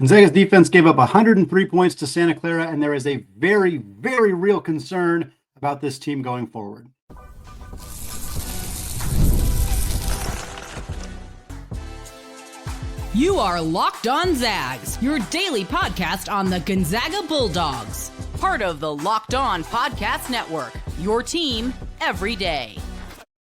Gonzaga's defense gave up 103 points to Santa Clara, and there is a very, very real concern about this team going forward. You are Locked On Zags, your daily podcast on the Gonzaga Bulldogs. Part of the Locked On Podcast Network, your team every day.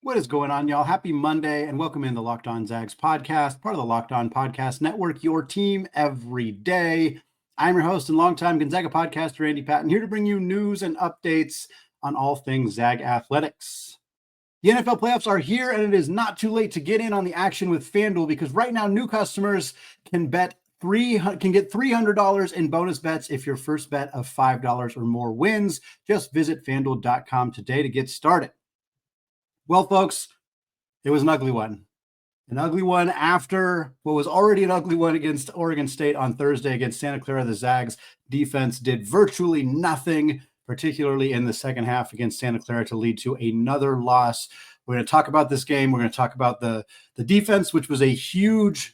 What is going on, y'all? Happy Monday, and welcome in the Locked On Zags podcast, part of the Locked On Podcast Network, your team every day. I'm your host and longtime Gonzaga podcaster, Andy Patton, here to bring you news and updates on all things Zag athletics. The NFL playoffs are here, and it is not too late to get in on the action with FanDuel, because right now new customers can get $300 in bonus bets if your first bet of $5 or more wins. Just visit FanDuel.com today to get started. Well, folks, it was an ugly one. An ugly one after what was already an ugly one against Oregon State on Thursday against Santa Clara. The Zags defense did virtually nothing, particularly in the second half against Santa Clara, to lead to another loss. We're going to talk about this game. We're going to talk about the defense, which was a huge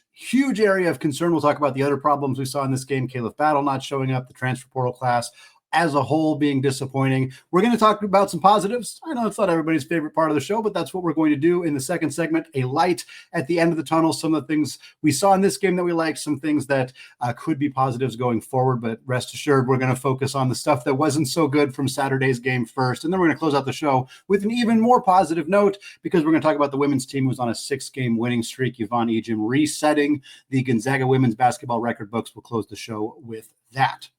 area of concern. We'll talk about the other problems we saw in this game. Khalif Battle not showing up, the transfer portal class as a whole being disappointing. We're going to talk about some positives. I know it's not everybody's favorite part of the show, but that's what we're going to do in the second segment. A light at the end of the tunnel. Some of the things we saw in this game that we like, some things that could be positives going forward, but rest assured, we're going to focus on the stuff that wasn't so good from Saturday's game first. And then we're going to close out the show with an even more positive note, because we're going to talk about the women's team who was on a 6-game winning streak. Yvonne Ejim resetting the Gonzaga women's basketball record books. We'll close the show with that.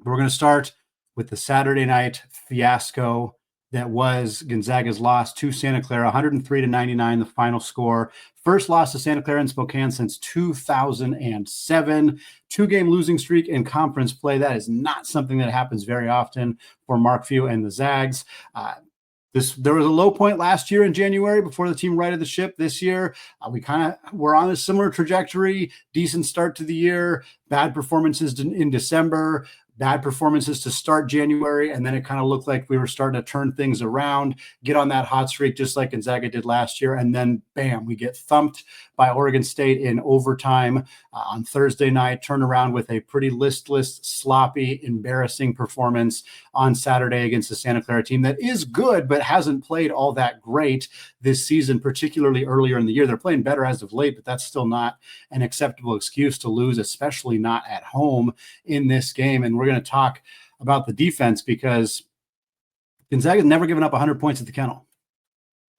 We're going to start with the Saturday night fiasco that was Gonzaga's loss to Santa Clara, 103-99, the final score. First loss to Santa Clara in Spokane since 2007. 2-game losing streak in conference play. That is not something that happens very often for Mark Few and the Zags. There was a low point last year in January before the team righted the ship. This year, we kind of were on a similar trajectory. Decent start to the year, bad performances in December, bad performances to start January, and then it kind of looked like we were starting to turn things around, get on that hot streak just like Gonzaga did last year, and then bam, we get thumped by Oregon State in overtime on Thursday night, turn around with a pretty listless, sloppy, embarrassing performance on Saturday against the Santa Clara team that is good but hasn't played all that great this season, particularly earlier in the year. They're playing better as of late, but that's still not an acceptable excuse to lose, especially not at home in this game. And we're going to talk about the defense, because Gonzaga's never given up 100 points at the kennel.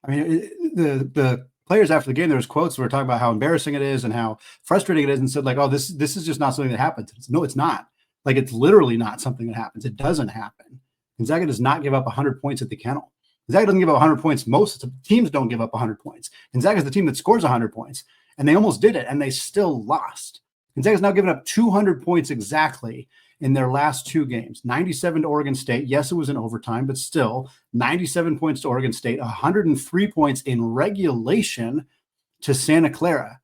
I mean, the players after the game, there was quotes where we're talking about how embarrassing it is and how frustrating it is, and said like, oh, this is just not something that happens. No, it's not. Like, it's literally not something that happens. It doesn't happen. Gonzaga does not give up 100 points at the kennel. Gonzaga doesn't give up 100 points. Most teams don't give up 100 points. Gonzaga is the team that scores 100 points, and they almost did it, and they still lost. Gonzaga's now given up 200 points exactly in their last 2 games. 97 to Oregon State. Yes, it was in overtime, but still 97 points to Oregon State, 103 points in regulation to Santa Clara.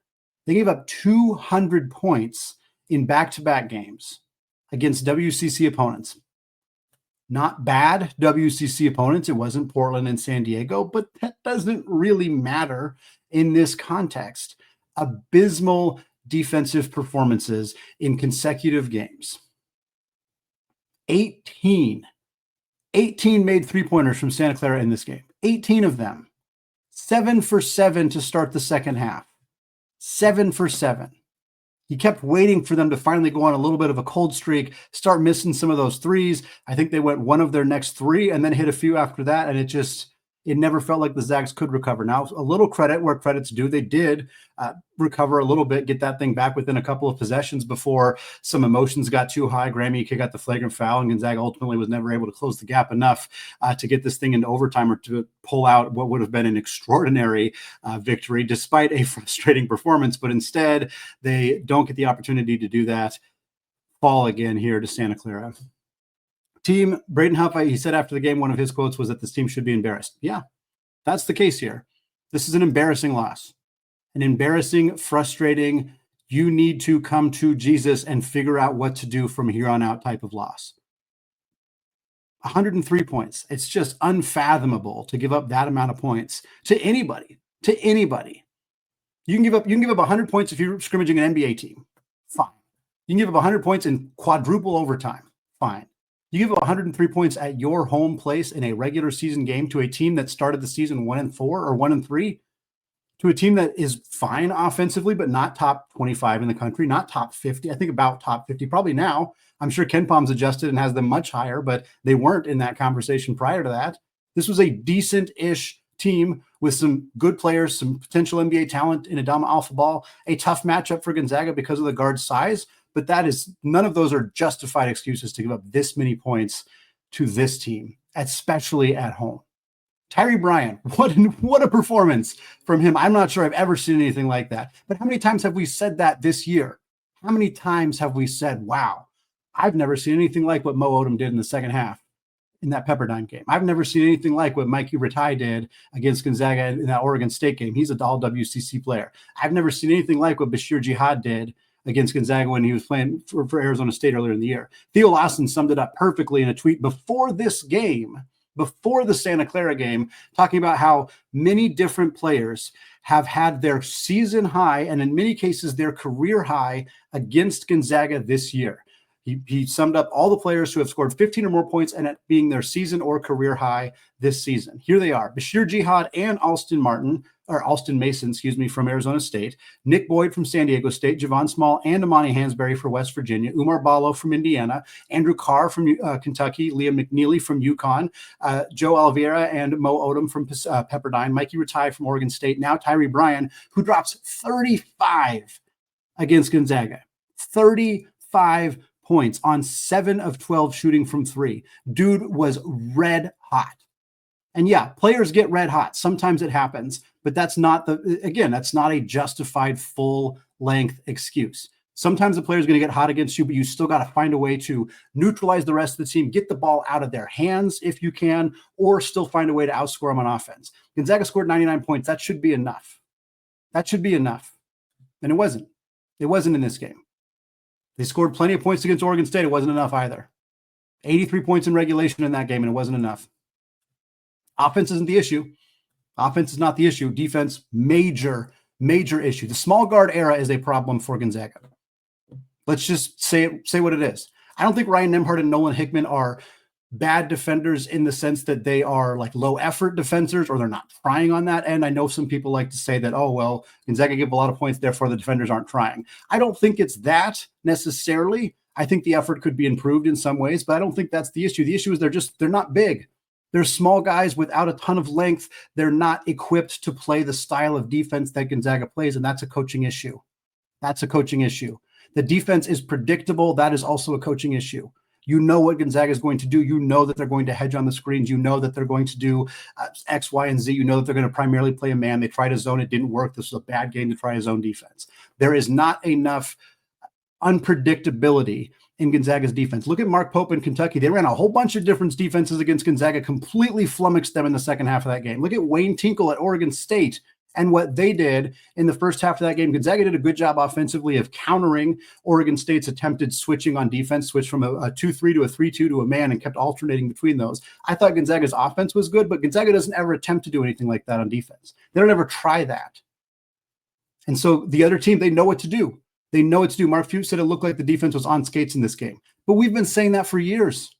They gave up 200 points in back-to-back games against WCC opponents. Not bad WCC opponents. It wasn't Portland and San Diego, but that doesn't really matter in this context. Abysmal defensive performances in consecutive games. 18 made three-pointers from Santa Clara in this game. 18 of them. 7 for 7 to start the second half. 7 for 7. He kept waiting for them to finally go on a little bit of a cold streak, start missing some of those threes. I think they went one of their next 3 and then hit a few after that, and it never felt like the Zags could recover. Now, a little credit where credit's due. They did recover a little bit, get that thing back within a couple of possessions before some emotions got too high. Grammy got the flagrant foul, and Gonzaga ultimately was never able to close the gap enough to get this thing into overtime or to pull out what would have been an extraordinary victory, despite a frustrating performance. But instead, they don't get the opportunity to do that. Fall again here to Santa Clara. Team, Braden Huff, he said after the game, one of his quotes was that this team should be embarrassed. Yeah, that's the case here. This is an embarrassing loss. An embarrassing, frustrating, you need to come to Jesus and figure out what to do from here on out type of loss. 103 points. It's just unfathomable to give up that amount of points to anybody. To anybody. You can give up 100 points if you're scrimmaging an NBA team. Fine. You can give up 100 points in quadruple overtime. Fine. You give up 103 points at your home place in a regular season game to a team that started the season 1-4 or 1-3, to a team that is fine offensively, but not top 25 in the country, not top 50. I think about top 50 probably now. I'm sure Ken Palm's adjusted and has them much higher, but they weren't in that conversation prior to that. This was a decent-ish team with some good players, some potential NBA talent in Adama Alpha-Ball, a tough matchup for Gonzaga because of the guard size, but none of those are justified excuses to give up this many points to this team, especially at home. Tyree Bryan, what a performance from him. I'm not sure I've ever seen anything like that. But how many times have we said that this year? How many times have we said, wow, I've never seen anything like what Mo Odom did in the second half in that Pepperdine game. I've never seen anything like what Mikey Ratai did against Gonzaga in that Oregon State game. He's a all WCC player. I've never seen anything like what Bashir Jihad did against Gonzaga when he was playing for Arizona State earlier in the year. Theo Lawson summed it up perfectly in a tweet before this game, before the Santa Clara game, talking about how many different players have had their season high and in many cases their career high against Gonzaga this year. He summed up all the players who have scored 15 or more points and it being their season or career high this season. Here they are: Bashir Jihad and Alston Mason, from Arizona State, Nick Boyd from San Diego State, Javon Small and Amani Hansberry for West Virginia, Umar Ballo from Indiana, Andrew Carr from Kentucky, Liam McNeely from UConn, Joe Oliveira and Mo Odom from Pepperdine, Mikey Ratai from Oregon State, now Tyree Bryan, who drops 35 against Gonzaga. 35 points on 7 of 12 shooting from 3. Dude was red hot. And yeah, players get red hot. Sometimes it happens, but that's not a justified full length excuse. Sometimes the player's going to get hot against you, but you still got to find a way to neutralize the rest of the team, get the ball out of their hands if you can, or still find a way to outscore them on offense. Gonzaga scored 99 points. That should be enough. That should be enough. And it wasn't. It wasn't in this game. They scored plenty of points against Oregon State. It wasn't enough either. 83 points in regulation in that game, and it wasn't enough. Offense isn't the issue. Offense is not the issue. Defense, major issue. The small guard era is a problem for Gonzaga. Let's just say what it is. I don't think Ryan Nembhard and Nolan Hickman are bad defenders in the sense that they are like low effort defenders or they're not trying on that end. I know some people like to say that, oh, well, Gonzaga gave a lot of points, therefore the defenders aren't trying. I don't think it's that necessarily. I think the effort could be improved in some ways, but I don't think that's the issue. The issue is they're not big. They're small guys without a ton of length. They're not equipped to play the style of defense that Gonzaga plays, and that's a coaching issue. That's a coaching issue. The defense is predictable. That is also a coaching issue. You know what Gonzaga is going to do. You know that they're going to hedge on the screens. You know that they're going to do X, Y, and Z. You know that they're going to primarily play a man. They tried a zone. It didn't work. This was a bad game to try a zone defense. There is not enough unpredictability in Gonzaga's defense. Look at Mark Pope in Kentucky. They ran a whole bunch of different defenses against Gonzaga, completely flummoxed them in the second half of that game. Look at Wayne Tinkle at Oregon State and what they did in the first half of that game. Gonzaga did a good job offensively of countering Oregon State's attempted switching on defense, switched from a 2-3 to a 3-2 to a man and kept alternating between those. I thought Gonzaga's offense was good, but Gonzaga doesn't ever attempt to do anything like that on defense. They don't ever try that. And so the other team, they know what to do. They know what to do. Mark Few said it looked like the defense was on skates in this game. But we've been saying that for years.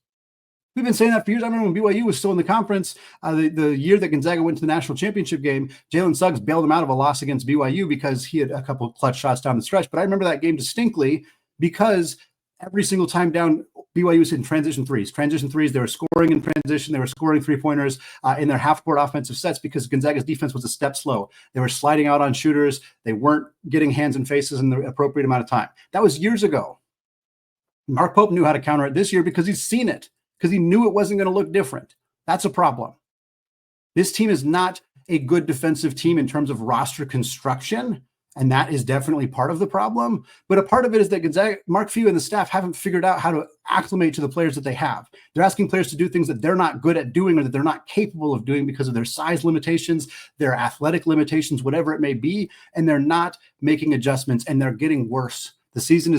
I remember when BYU was still in the conference, the year that Gonzaga went to the national championship game, Jalen Suggs bailed him out of a loss against BYU because he had a couple of clutch shots down the stretch. But I remember that game distinctly because every single time down, BYU was in transition threes. They were scoring in transition. They were scoring three-pointers in their half-court offensive sets because Gonzaga's defense was a step slow. They were sliding out on shooters. They weren't getting hands and faces in the appropriate amount of time. That was years ago. Mark Pope knew how to counter it this year because he's seen it, because he knew it wasn't going to look different. That's a problem. This team is not a good defensive team in terms of roster construction, and that is definitely part of the problem. But a part of it is that Gonzaga, Mark Few and the staff haven't figured out how to acclimate to the players that they have. They're asking players to do things that they're not good at doing or that they're not capable of doing because of their size limitations, their athletic limitations, whatever it may be, and they're not making adjustments, and they're getting worse. The season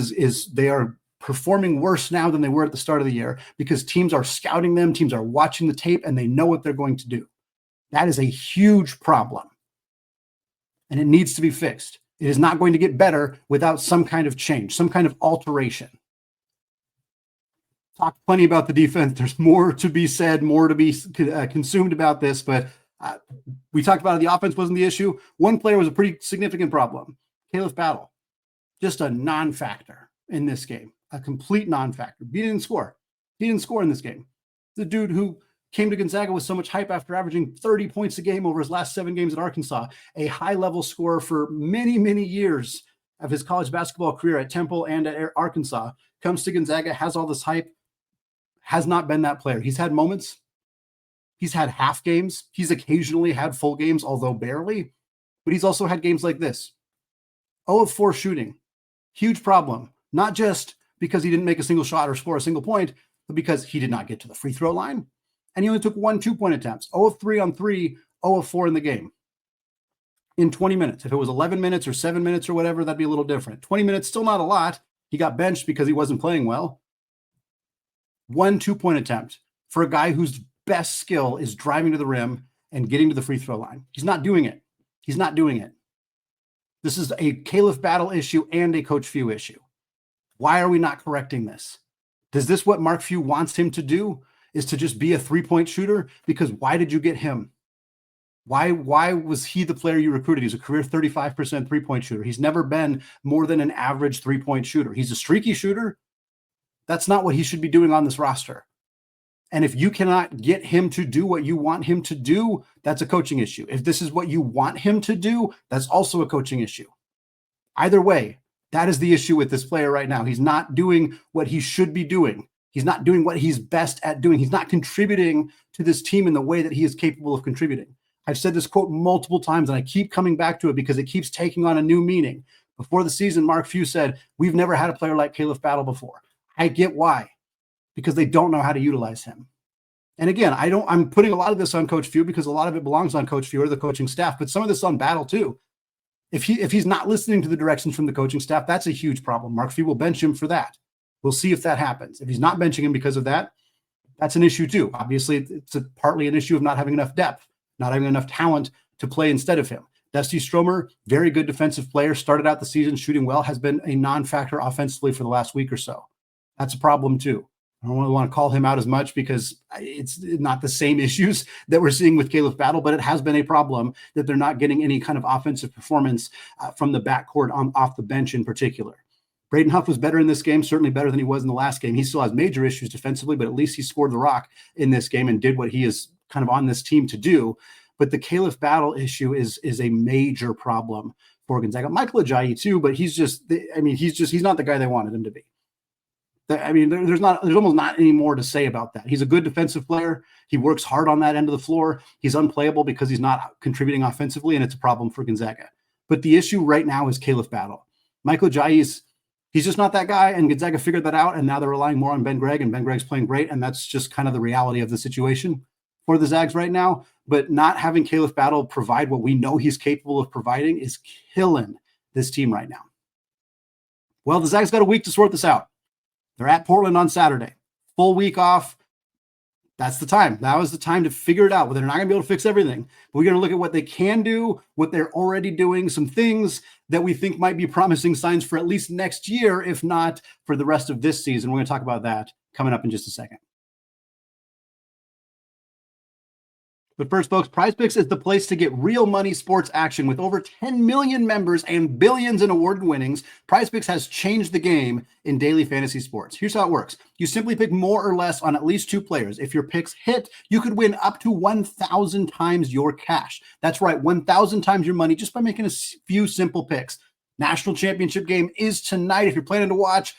they are performing worse now than they were at the start of the year because teams are scouting them, teams are watching the tape, and they know what they're going to do. That is a huge problem, and it needs to be fixed. It is not going to get better without some kind of change, some kind of alteration. Talked plenty about the defense. There's more to be said, more to be consumed about this, but we talked about it. The offense wasn't the issue. One player was a pretty significant problem. Khalif Battle, just a non-factor in this game, a complete non-factor. He didn't score. He didn't score in this game. The dude who came to Gonzaga with so much hype after averaging 30 points a game over his last 7 games at Arkansas, a high-level scorer for many, many years of his college basketball career at Temple and at Arkansas, comes to Gonzaga, has all this hype, has not been that player. He's had moments. He's had half games. He's occasionally had full games, although barely. But he's also had games like this. 0 of 4 shooting. Huge problem. Not just because he didn't make a single shot or score a single point, but because he did not get to the free throw line. And he only took 1 2-point attempts. 0 of 3 on 3, 0 of 4 in the game. In 20 minutes. If it was 11 minutes or 7 minutes or whatever, that'd be a little different. 20 minutes, still not a lot. He got benched because he wasn't playing well. 1 2-point attempt for a guy whose best skill is driving to the rim and getting to the free throw line. He's not doing it. He's not doing it. This is a Khalif Battle issue and a Coach Few issue. Why are we not correcting this? Is this what Mark Few wants him to do? Is to just be a 3-point shooter? Because why did you get him? Why was he the player you recruited? He's a career 35% 3-point shooter. He's never been more than an average 3-point shooter. He's a streaky shooter. That's not what he should be doing on this roster. And if you cannot get him to do what you want him to do, that's a coaching issue. If this is what you want him to do, that's also a coaching issue. Either way, that is the issue with this player right now. He's not doing what he should be doing. He's not doing what he's best at doing. He's not contributing to this team in the way that he is capable of contributing. I've said this quote multiple times, and I keep coming back to it because it keeps taking on a new meaning. Before the season, Mark Few said, "We've never had a player like Khalif Battle before." I get why, because they don't know how to utilize him. And again, I'm putting a lot of this on Coach Few because a lot of it belongs on Coach Few or the coaching staff, but some of this on Battle too. If he's not listening to the directions from the coaching staff, that's a huge problem. Mark Few will bench him for that. We'll see if that happens. If he's not benching him because of that, that's an issue too. Obviously, it's partly an issue of not having enough depth, not having enough talent to play instead of him. Dusty Stromer, very good defensive player, started out the season shooting well, has been a non-factor offensively for the last week or so. That's a problem too. I don't really want to call him out as much because it's not the same issues that we're seeing with Khalif Battle, but it has been a problem that they're not getting any kind of offensive performance from the backcourt off the bench in particular. Braden Huff was better in this game, certainly better than he was in the last game. He still has major issues defensively, but at least he scored the rock in this game and did what he is kind of on this team to do. But the Khalif Battle issue is a major problem for Gonzaga. Michael Ejim too, but he's not the guy they wanted him to be. I mean, there's almost not any more to say about that. He's a good defensive player. He works hard on that end of the floor. He's unplayable because he's not contributing offensively, and it's a problem for Gonzaga. But the issue right now is Khalif Battle. Michael Ejim, he's just not that guy, and Gonzaga figured that out, and now they're relying more on Ben Gregg, and Ben Gregg's playing great, and that's just kind of the reality of the situation for the Zags right now. But not having Khalif Battle provide what we know he's capable of providing is killing this team right now. Well, the Zags got a week to sort this out. They're at Portland on Saturday. Full week off. That's the time. Now is the time to figure it out. Well, they're not going to be able to fix everything. But we're going to look at what they can do, what they're already doing, some things that we think might be promising signs for at least next year, if not for the rest of this season. We're going to talk about that coming up in just a second. But first, folks, PrizePicks is the place to get real money sports action. With over 10 million members and billions in award winnings, PrizePicks has changed the game in daily fantasy sports. Here's how it works. You simply pick more or less on at least 2 players. If your picks hit, you could win up to 1,000 times your cash. That's right, 1,000 times your money just by making a few simple picks. National championship game is tonight. If you're planning to watch,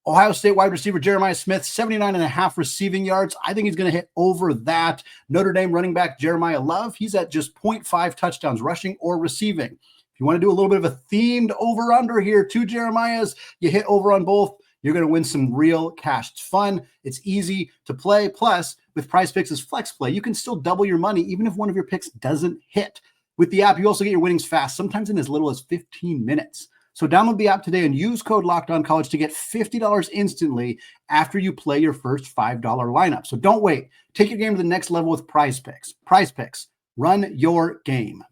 Ohio State wide receiver Jeremiah Smith, 79.5 receiving yards. I think he's going to hit over that. Notre Dame running back Jeremiah Love, he's at just 0.5 touchdowns rushing or receiving. If you want to do a little bit of a themed over-under here, 2 Jeremiahs, you hit over on both, you're going to win some real cash. It's fun. It's easy to play. Plus, with PrizePicks' Flex Play, you can still double your money even if one of your picks doesn't hit. With the app, you also get your winnings fast, sometimes in as little as 15 minutes. So download the app today and use code LOCKEDONCollege to get $50 instantly after you play your first $5 lineup. So don't wait. Take your game to the next level with PrizePicks. PrizePicks. Run your game.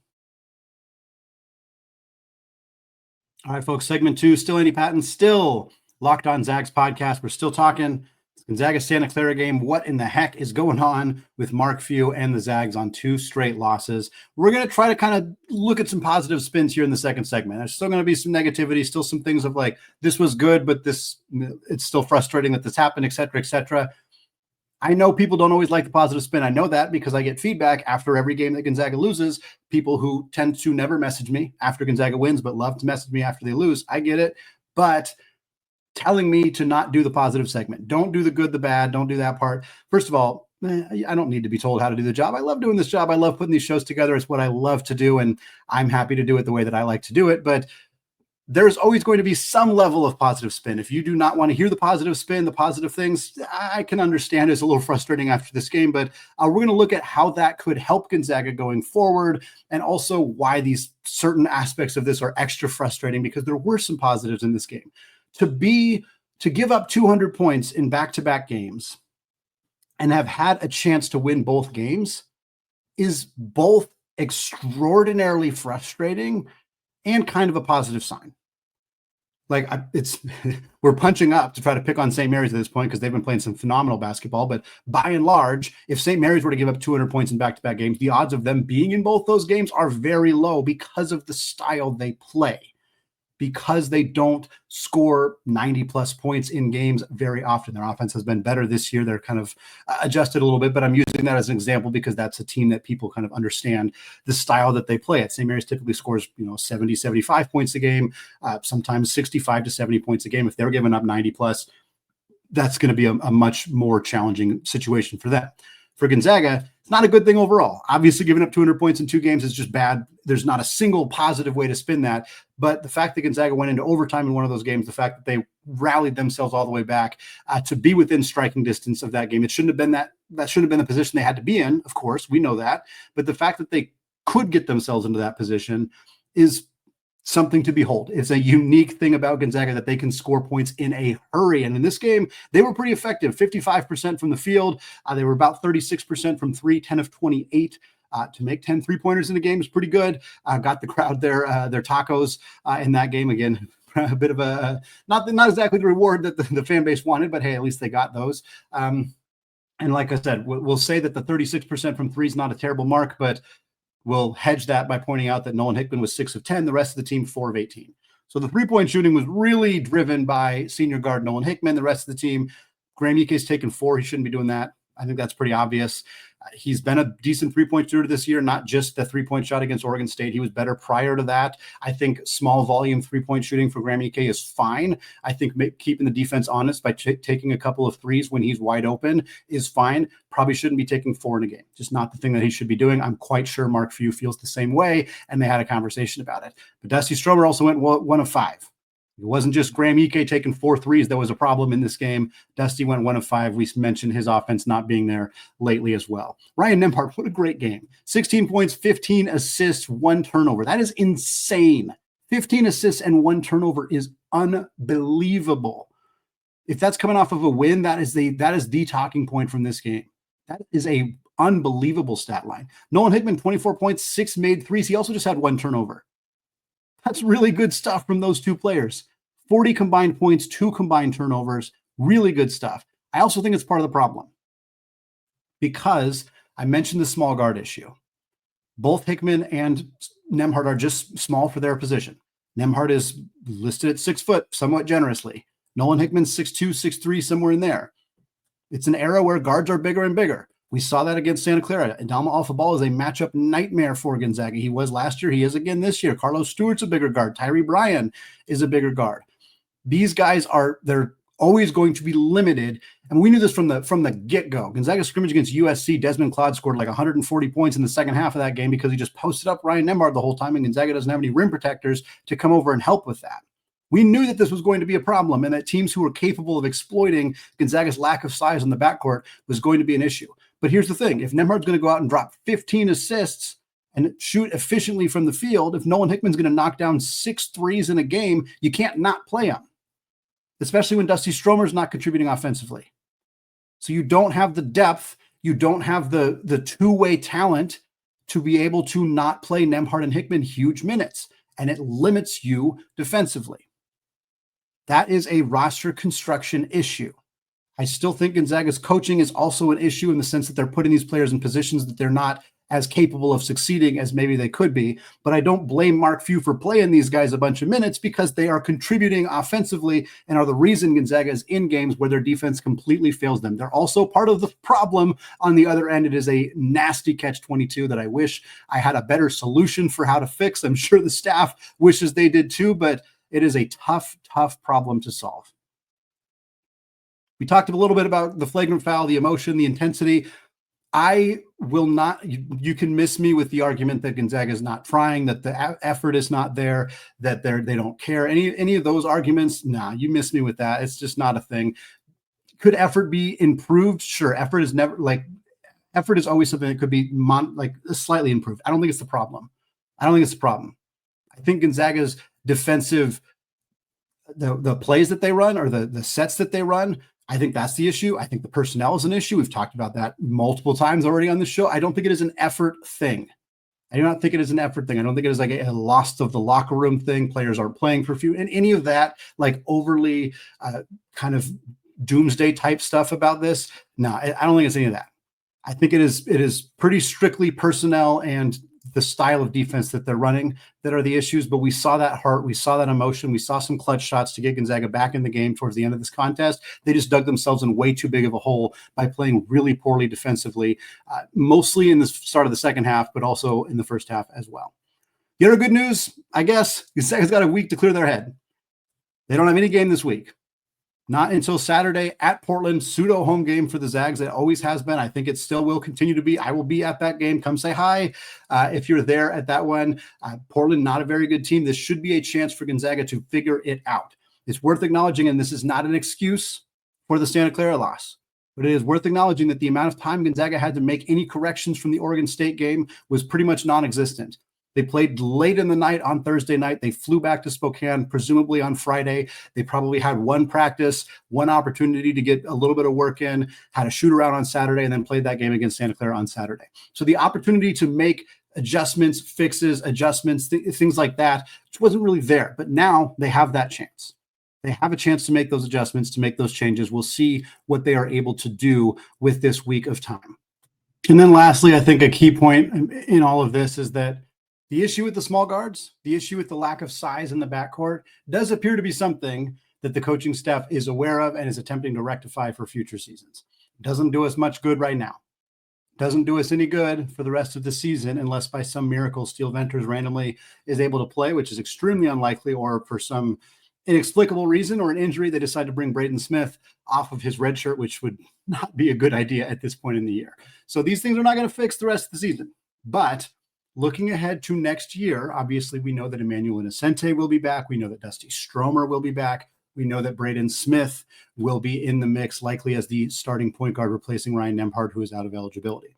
All right, folks, segment 2, still Andy Patton, still Locked On Zags podcast. We're still talking Gonzaga Santa Clara game. What in the heck is going on with Mark Few and the Zags on 2 straight losses? We're going to try to kind of look at some positive spins here in the second segment. There's still going to be some negativity, still some things of like, this was good, but it's still frustrating that this happened, et cetera, et cetera. I know people don't always like the positive spin. I know that because I get feedback after every game that Gonzaga loses, people who tend to never message me after Gonzaga wins, but love to message me after they lose. I get it. But telling me to not do the positive segment, don't do the good, the bad, don't do that part. First of all, I don't need to be told how to do the job. I love doing this job. I love putting these shows together. It's what I love to do, and I'm happy to do it the way that I like to do it. But there's always going to be some level of positive spin. If you do not want to hear the positive spin, the positive things, I can understand it's a little frustrating after this game, but we're going to look at how that could help Gonzaga going forward, and also why these certain aspects of this are extra frustrating, because there were some positives in this game. To give up 200 points in back-to-back games and have had a chance to win both games is both extraordinarily frustrating and kind of a positive sign. Like, we're punching up to try to pick on St. Mary's at this point because they've been playing some phenomenal basketball. But by and large, if St. Mary's were to give up 200 points in back-to-back games, the odds of them being in both those games are very low because of the style they play, because they don't score 90-plus points in games very often. Their offense has been better this year. They're kind of adjusted a little bit, but I'm using that as an example because that's a team that people kind of understand the style that they play at. St. Mary's typically scores 70, 75 points a game, sometimes 65 to 70 points a game. If they're giving up 90-plus, that's going to be a much more challenging situation for them. For Gonzaga, it's not a good thing overall. Obviously, giving up 200 points in 2 games is just bad. There's not a single positive way to spin that. But the fact that Gonzaga went into overtime in one of those games, the fact that they rallied themselves all the way back to be within striking distance of that game, it shouldn't have been that shouldn't have been the position they had to be in. Of course, we know that. But the fact that they could get themselves into that position is something to behold. It's a unique thing about Gonzaga that they can score points in a hurry. And in this game, they were pretty effective, 55% from the field. They were about 36% from 3, 10 of 28. To make 10 3-pointers in the game is pretty good. Got the crowd their tacos in that game. Again, a bit of a, not exactly the reward that the fan base wanted, but hey, at least they got those. And like I said, we'll say that the 36% from 3 is not a terrible mark, but we'll hedge that by pointing out that Nolan Hickman was 6 of 10, the rest of the team 4 of 18. So the 3-point shooting was really driven by senior guard Nolan Hickman. The rest of the team, Graham Ike's taken 4. He shouldn't be doing that. I think that's pretty obvious. He's been a decent 3-point shooter this year, not just the 3-point shot against Oregon State. He was better prior to that. I think small volume 3-point shooting for Graham Ike is fine. I think keeping the defense honest by taking a couple of threes when he's wide open is fine. Probably shouldn't be taking 4 in a game. Just not the thing that he should be doing. I'm quite sure Mark Few feels the same way, and they had a conversation about it. But Dusty Stromer also went 1 of 5. It wasn't just Graham Ike taking 4 threes that was a problem in this game. Dusty went 1 of 5. We mentioned his offense not being there lately as well. Ryan Nembhard, what a great game. 16 points, 15 assists, 1 turnover. That is insane. 15 assists and 1 turnover is unbelievable. If that's coming off of a win, that is the talking point from this game. That is a unbelievable stat line. Nolan Hickman, 24 points, 6 made threes. He also just had 1 turnover. That's really good stuff from those 2 players. 40 combined points, 2 combined turnovers, really good stuff. I also think it's part of the problem because I mentioned the small guard issue. Both Hickman and Nembhard are just small for their position. Nembhard is listed at 6 foot, somewhat generously. Nolan Hickman's 6'2", 6'3", somewhere in there. It's an era where guards are bigger and bigger. We saw that against Santa Clara. Adama Alpha-Ball is a matchup nightmare for Gonzaga. He was last year. He is again this year. Carlos Stewart's a bigger guard. Tyree Bryan is a bigger guard. These guys they're always going to be limited. And we knew this from the get-go. Gonzaga scrimmage against USC, Desmond Cloud scored like 140 points in the second half of that game because he just posted up Ryan Nembhard the whole time, and Gonzaga doesn't have any rim protectors to come over and help with that. We knew that this was going to be a problem and that teams who were capable of exploiting Gonzaga's lack of size in the backcourt was going to be an issue. But here's the thing. If Nembhard's going to go out and drop 15 assists and shoot efficiently from the field, if Nolan Hickman's going to knock down 6 threes in a game, you can't not play him, especially when Dusty Stromer's not contributing offensively. So you don't have the depth. You don't have the two-way talent to be able to not play Nembhard and Hickman huge minutes. and it limits you defensively. That is a roster construction issue. I still think Gonzaga's coaching is also an issue in the sense that they're putting these players in positions that they're not as capable of succeeding as maybe they could be. But I don't blame Mark Few for playing these guys a bunch of minutes because they are contributing offensively and are the reason Gonzaga is in games where their defense completely fails them. They're also part of the problem on the other end. It is a nasty catch-22 that I wish I had a better solution for how to fix. I'm sure the staff wishes they did too, but it is a tough, tough problem to solve. We talked a little bit about the flagrant foul, the emotion, the intensity. I will not, you can miss me with the argument that Gonzaga is not trying, that the effort is not there, that they don't care. Any of those arguments, nah, you miss me with that. It's just not a thing. Could effort be improved? Sure. Effort is always something that could be slightly improved. I don't think it's the problem. I think Gonzaga's defensive, the plays that they run or the sets that they run, I think that's the issue. I think the personnel is an issue. We've talked about that multiple times already on the show. I don't think it is an effort thing. I do not think it is an effort thing. I don't think it is like a lost of the locker room thing. Players aren't playing for few and any of that like overly kind of doomsday type stuff about this. No, I don't think it's any of that. I think it is pretty strictly personnel and the style of defense that they're running that are the issues. But we saw that heart, we saw that emotion, we saw some clutch shots to get Gonzaga back in the game towards the end of this contest. They just dug themselves in way too big of a hole by playing really poorly defensively, mostly in the start of the second half, but also in the first half as well. The other good news, I guess, Gonzaga's got a week to clear their head. They don't have any game this week. Not until Saturday at Portland, pseudo home game for the Zags. It always has been. I think it still will continue to be. I will be at that game. Come say hi if you're there at that one. Portland, not a very good team. This should be a chance for Gonzaga to figure it out. It's worth acknowledging, and this is not an excuse for the Santa Clara loss, but it is worth acknowledging that the amount of time Gonzaga had to make any corrections from the Oregon State game was pretty much non-existent. They played late in the night on Thursday night. They flew back to Spokane, presumably on Friday. They probably had one practice, one opportunity to get a little bit of work in, had a shoot around on Saturday, and then played that game against Santa Clara on Saturday. So the opportunity to make adjustments, fixes, adjustments, things like that, which wasn't really there. But now they have that chance. They have a chance to make those adjustments, to make those changes. We'll see what they are able to do with this week of time. And then lastly, I think a key point in all of this is that the issue with the small guards, the issue with the lack of size in the backcourt does appear to be something that the coaching staff is aware of and is attempting to rectify for future seasons. Doesn't do us much good right now. Doesn't do us any good for the rest of the season unless by some miracle Steel Venters randomly is able to play, which is extremely unlikely, or for some inexplicable reason or an injury, they decide to bring Braden Smith off of his red shirt, which would not be a good idea at this point in the year. So these things are not going to fix the rest of the season. But looking ahead to next year, obviously, we know that Emmanuel Innocente will be back. We know that Dusty Stromer will be back. We know that Braden Smith will be in the mix, likely as the starting point guard, replacing Ryan Nembhard, who is out of eligibility.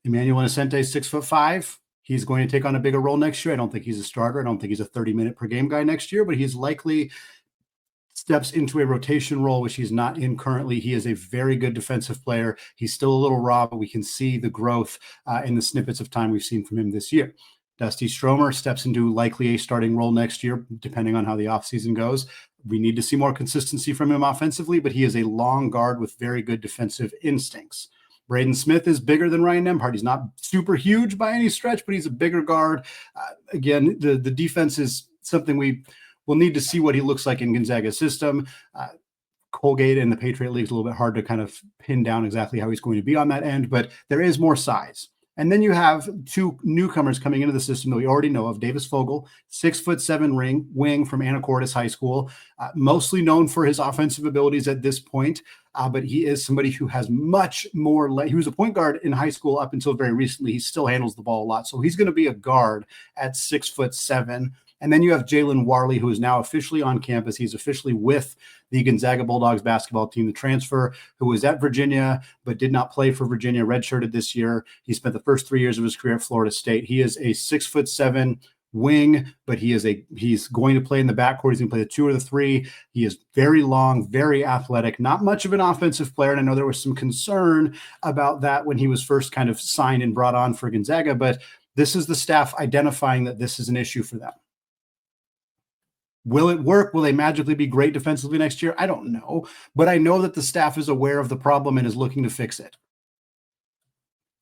Emmanuel Innocente is 6'5". He's going to take on a bigger role next year. I don't think he's a starter. I don't think he's a 30-minute per game guy next year, but he's likely steps into a rotation role, which he's not in currently. He is a very good defensive player. He's still a little raw, but we can see the growth in the snippets of time we've seen from him this year. Dusty Stromer steps into likely a starting role next year, depending on how the offseason goes. We need to see more consistency from him offensively, but he is a long guard with very good defensive instincts. Braden Smith is bigger than Ryan Nembhard. He's not super huge by any stretch, but he's a bigger guard. Again, the defense is something we'll need to see what he looks like in Gonzaga's system. Colgate and the Patriot League is a little bit hard to kind of pin down exactly how he's going to be on that end, but there is more size. And then you have two newcomers coming into the system that we already know of. Davis Fogel, 6'7" wing from Anacortes High School, mostly known for his offensive abilities at this point, but he is somebody who has much more. He was a point guard in high school up until very recently. He still handles the ball a lot, so he's going to be a guard at 6'7". And then you have Jalen Warley, who is now officially on campus. He's officially with the Gonzaga Bulldogs basketball team, the transfer, who was at Virginia but did not play for Virginia, redshirted this year. He spent the first 3 years of his career at Florida State. He is a 6'7" wing, but he's going to play in the backcourt. He's going to play the 2 or the 3. He is very long, very athletic, not much of an offensive player. And I know there was some concern about that when he was first kind of signed and brought on for Gonzaga, but this is the staff identifying that this is an issue for them. Will it work? Will they magically be great defensively next year? I don't know, but I know that the staff is aware of the problem and is looking to fix it.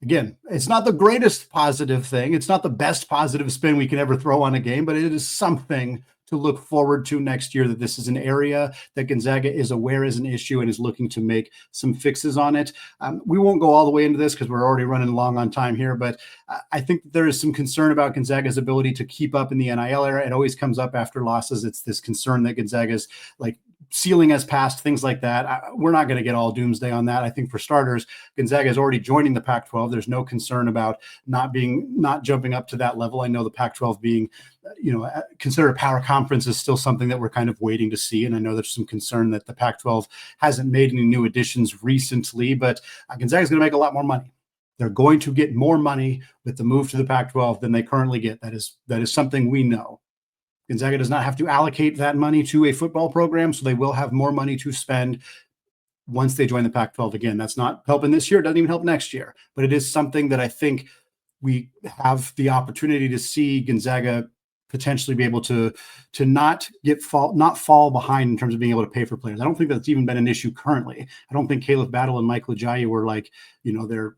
Again, it's not the greatest positive thing. It's not the best positive spin we can ever throw on a game, but it is something to look forward to next year, that this is an area that Gonzaga is aware is an issue and is looking to make some fixes on it. We won't go all the way into this because we're already running long on time here, but I think there is some concern about Gonzaga's ability to keep up in the NIL era. It always comes up after losses. It's this concern that Gonzaga's like ceiling has passed, things like that. We're not going to get all doomsday on that. I think for starters, Gonzaga is already joining the Pac-12. There's no concern about not jumping up to that level. I know the Pac-12 being, considered a power conference is still something that we're kind of waiting to see. And I know there's some concern that the Pac-12 hasn't made any new additions recently, but Gonzaga is going to make a lot more money. They're going to get more money with the move to the Pac-12 than they currently get. That is something we know. Gonzaga does not have to allocate that money to a football program, so they will have more money to spend once they join the Pac-12. Again, that's not helping this year. It doesn't even help next year, but it is something that I think we have the opportunity to see Gonzaga potentially be able to not fall behind in terms of being able to pay for players. I don't think that's even been an issue currently. I don't think Khalif Battle and Michael Ejim were like, their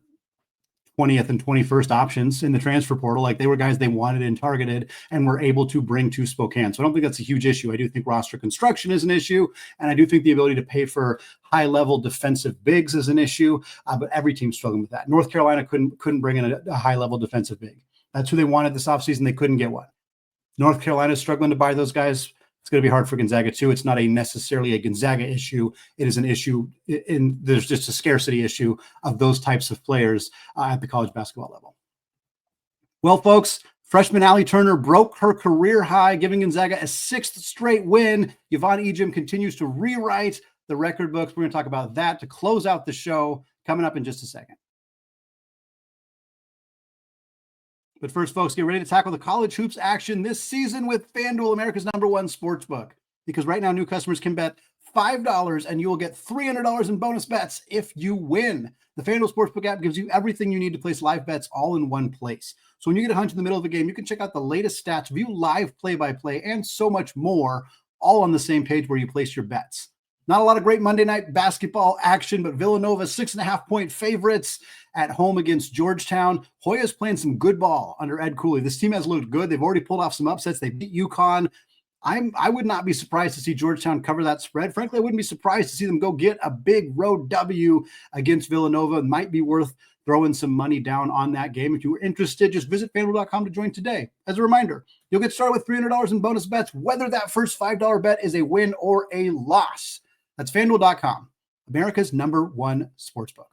20th and 21st options in the transfer portal. Like, they were guys they wanted and targeted and were able to bring to Spokane. So I don't think that's a huge issue. I do think roster construction is an issue. And I do think the ability to pay for high level defensive bigs is an issue, but every team's struggling with that. North Carolina couldn't bring in a high level defensive big. That's who they wanted this offseason. They couldn't get one. North Carolina is struggling to buy those guys. It's going to be hard for Gonzaga too. It's not necessarily a Gonzaga issue. It is an issue there's just a scarcity issue of those types of players at the college basketball level. Well, folks, freshman Allie Turner broke her career high, giving Gonzaga a 6th straight win. Yvonne Ejim continues to rewrite the record books. We're going to talk about that to close out the show coming up in just a second. But first, folks, get ready to tackle the college hoops action this season with FanDuel, America's #1 sportsbook. Because right now, new customers can bet $5 and you will get $300 in bonus bets if you win. The FanDuel Sportsbook app gives you everything you need to place live bets all in one place. So when you get a hunch in the middle of the game, you can check out the latest stats, view live play-by-play, and so much more, all on the same page where you place your bets. Not a lot of great Monday night basketball action, but Villanova 6.5-point favorites at home against Georgetown. Hoya's playing some good ball under Ed Cooley. This team has looked good. They've already pulled off some upsets. They beat UConn. I would not be surprised to see Georgetown cover that spread. Frankly, I wouldn't be surprised to see them go get a big road W against Villanova. It might be worth throwing some money down on that game. If you were interested, just visit FanDuel.com to join today. As a reminder, you'll get started with $300 in bonus bets, whether that first $5 bet is a win or a loss. That's FanDuel.com, America's #1 sportsbook.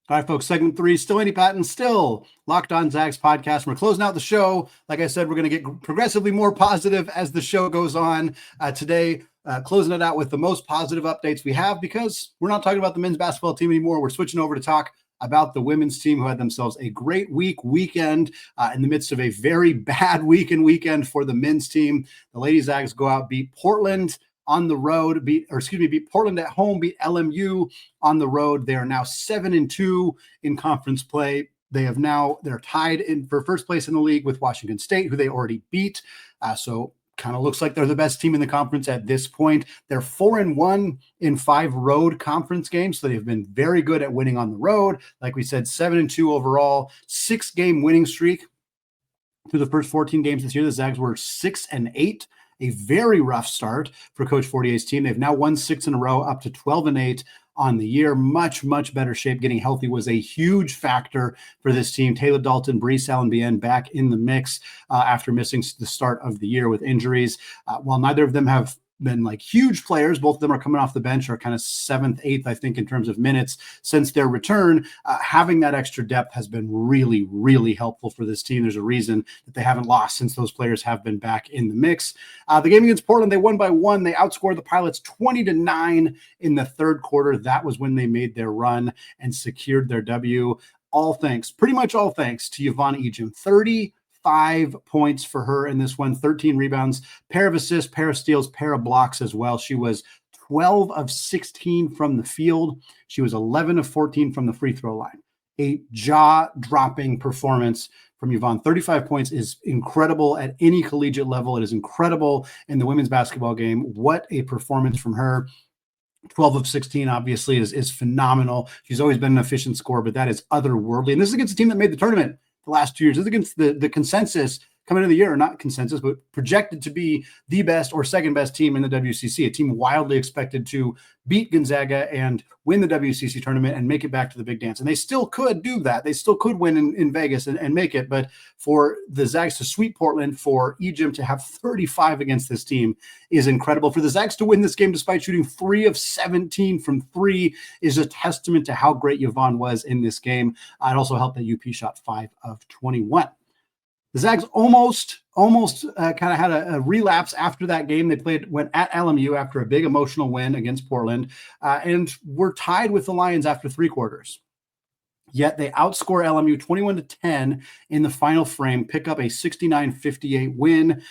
All right, folks, segment 3, still Andy Patton, still Locked On Zags podcast. We're closing out the show. Like I said, we're going to get progressively more positive as the show goes on. Today, closing it out with the most positive updates we have, because we're not talking about the men's basketball team anymore. We're switching over to talk about the women's team, who had themselves a great weekend in the midst of a very bad weekend for the men's team. The Lady Zags go out, beat Portland on the road, beat Portland at home, beat LMU on the road. They are now 7-2 in conference play. They're tied in for first place in the league with Washington State, who they already beat. So kind of looks like they're the best team in the conference at this point. They're 4-1 in 5 road conference games. So they've been very good at winning on the road. Like we said, 7-2 overall, 6-game winning streak through the first 14 games this year. The Zags were 6-8, a very rough start for Coach Fortier's team. They've now won 6 in a row, up to 12-8 on the year. Much, much better shape. Getting healthy was a huge factor for this team. Taylor Dalton, Brees Allen-Bien back in the mix after missing the start of the year with injuries. While neither of them have been like huge players, both of them are coming off the bench, are kind of 7th, 8th, I think, in terms of minutes since their return. Having that extra depth has been really, really helpful for this team. There's a reason that they haven't lost since those players have been back in the mix. The game against Portland, they won by 1. They outscored the Pilots 20-9 in the third quarter. That was when they made their run and secured their W. Pretty much all thanks to Yvonne Ejim. 35 points for her in this one, 13 rebounds, pair of assists, pair of steals, pair of blocks as well. She was 12 of 16 from the field. She was 11 of 14 from the free throw line. A jaw-dropping performance from Yvonne. 35 points is incredible at any collegiate level. It is incredible in the women's basketball game. What a performance from her. 12 of 16 obviously is phenomenal. She's always been an efficient scorer, but that is otherworldly. And this is against a team that made the tournament the last 2 years. This is against the consensus coming into the year, or not consensus, but projected to be the best or second best team in the WCC, a team wildly expected to beat Gonzaga and win the WCC tournament and make it back to the big dance. And they still could do that. They still could win in Vegas and make it. But for the Zags to sweep Portland, for Ejim to have 35 against this team is incredible. For the Zags to win this game despite shooting 3 of 17 from 3 is a testament to how great Yvonne was in this game. It also helped that UP shot 5 of 21. The Zags almost kind of had a relapse after that game. They went at LMU after a big emotional win against Portland, and were tied with the Lions after 3 quarters. Yet they outscore LMU 21-10 in the final frame, pick up a 69-58 win,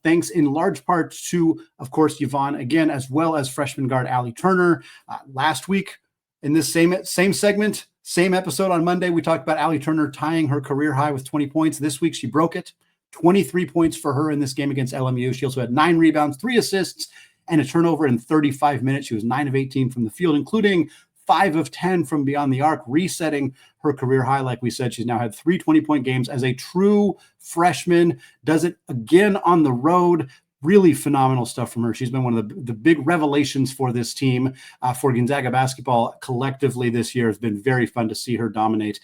thanks in large part to, of course, Yvonne again, as well as freshman guard Allie Turner. Last week in this same segment, same episode on Monday, we talked about Allie Turner tying her career high with 20 points. This week, she broke it. 23 points for her in this game against LMU. She also had 9 rebounds, 3 assists, and a turnover in 35 minutes. She was 9 of 18 from the field, including 5 of 10 from beyond the arc, resetting her career high. Like we said, she's now had 3 20-point games as a true freshman, does it again on the road. Really phenomenal stuff from her. She's been one of the big revelations for this team, for Gonzaga basketball collectively this year. It's been very fun to see her dominate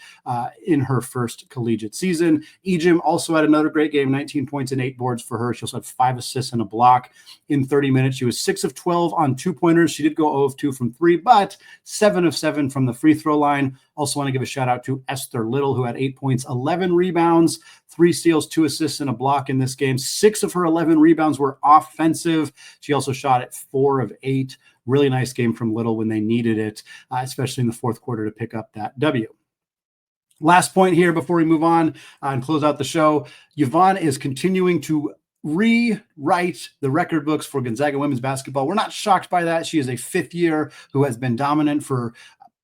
in her first collegiate season. Ejim also had another great game, 19 points and 8 boards for her. She also had 5 assists and a block in 30 minutes. She was 6 of 12 on 2-pointers. She did go 0 of 2 from 3, but 7 of 7 from the free throw line. Also want to give a shout out to Esther Little, who had 8 points, 11 rebounds, 3 steals, 2 assists, and a block in this game. 6 of her 11 rebounds were offensive. She also shot at 4 of 8. Really nice game from Little when they needed it, especially in the fourth quarter to pick up that W. Last point here before we move on and close out the show. Yvonne is continuing to rewrite the record books for Gonzaga women's basketball. We're not shocked by that. She is a 5th year who has been dominant for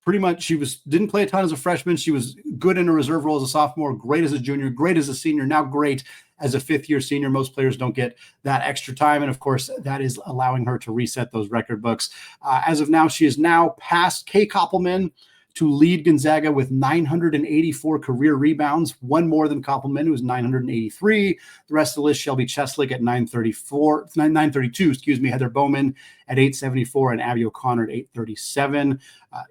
pretty much. She didn't play a ton as a freshman. She was good in a reserve role as a sophomore, great as a junior, great as a senior, now great as a 5th-year senior. Most players don't get that extra time, and of course, that is allowing her to reset those record books. As of now, she is now past Kay Koppelman to lead Gonzaga with 984 career rebounds, one more than Koppelman, who was 983. The rest of the list, Shelby Cheslick at 932, Heather Bowman at 874, and Abby O'Connor at 837.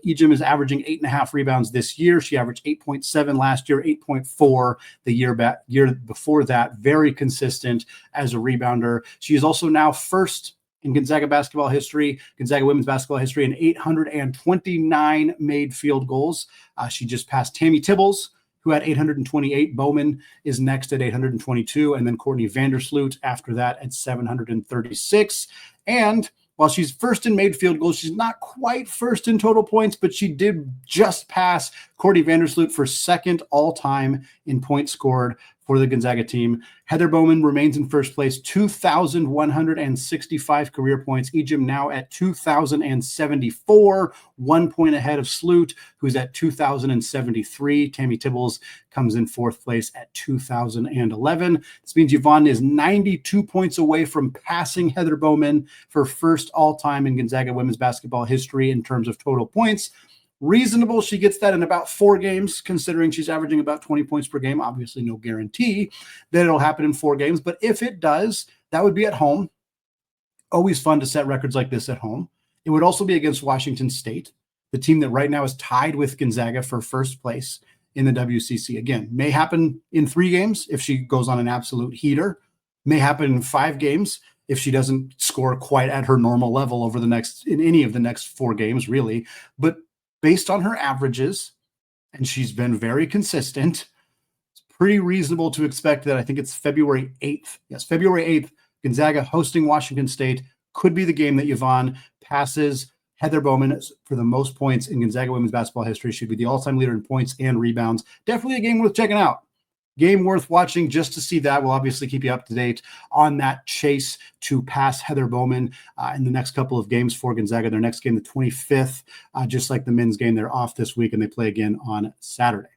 Ejim is averaging 8.5 rebounds this year. She averaged 8.7 last year, 8.4 the year before that. Very consistent as a rebounder. She is also now first in Gonzaga basketball history, Gonzaga women's basketball history, in 829 made field goals. She just passed Tammy Tibbles, who had 828. Bowman is next at 822, and then Courtney Vandersloot after that at 736. And while she's first in made field goals, she's not quite first in total points, but she did just pass Courtney Vandersloot for second all-time in points scored for the Gonzaga team. Heather Bowman remains in first place, 2,165 career points. Ejim now at 2,074, 1 point ahead of Sloot, who's at 2,073. Tammy Tibbles comes in fourth place at 2,011. This means Yvonne is 92 points away from passing Heather Bowman for first all-time in Gonzaga women's basketball history in terms of total points. Reasonable she gets that in about 4 games, considering she's averaging about 20 points per game. Obviously, no guarantee that it'll happen in 4 games, but if it does, that would be at home. Always fun to set records like this at home. It would also be against Washington State, the team that right now is tied with Gonzaga for first place in the WCC. Again, may happen in 3 games if she goes on an absolute heater. May happen in 5 games if she doesn't score quite at her normal level in any of the next 4 games, really. But based on her averages, and she's been very consistent, it's pretty reasonable to expect that. I think it's February 8th. Yes, February 8th, Gonzaga hosting Washington State could be the game that Yvonne passes Heather Bowman for the most points in Gonzaga women's basketball history. She'd be the all-time leader in points and rebounds. Definitely a game worth checking out. Game worth watching just to see that. We'll obviously keep you up to date on that chase to pass Heather Bowman in the next couple of games for Gonzaga. Their next game, the 25th, just like the men's game, they're off this week and they play again on Saturday.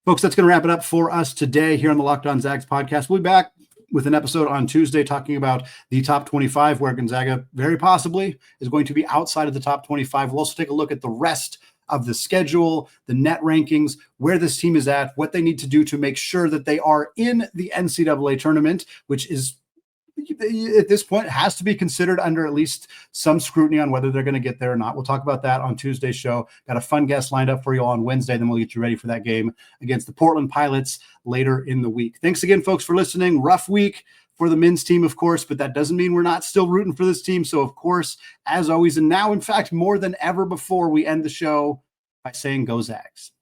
Folks, that's going to wrap it up for us today here on the Locked On Zags podcast. We'll be back with an episode on Tuesday talking about the top 25, where Gonzaga very possibly is going to be outside of the top 25. We'll also take a look at the rest of the schedule, the net rankings, where this team is at, what they need to do to make sure that they are in the NCAA tournament, which is at this point has to be considered under at least some scrutiny on whether they're going to get there or not. We'll talk about that on Tuesday's show. Got a fun guest lined up for you all on Wednesday. Then we'll get you ready for that game against the Portland Pilots later in the week. Thanks again, folks, for listening. Rough week for the men's team, of course, but that doesn't mean we're not still rooting for this team. So, of course, as always, and now, in fact, more than ever before, we end the show by saying, go Zags.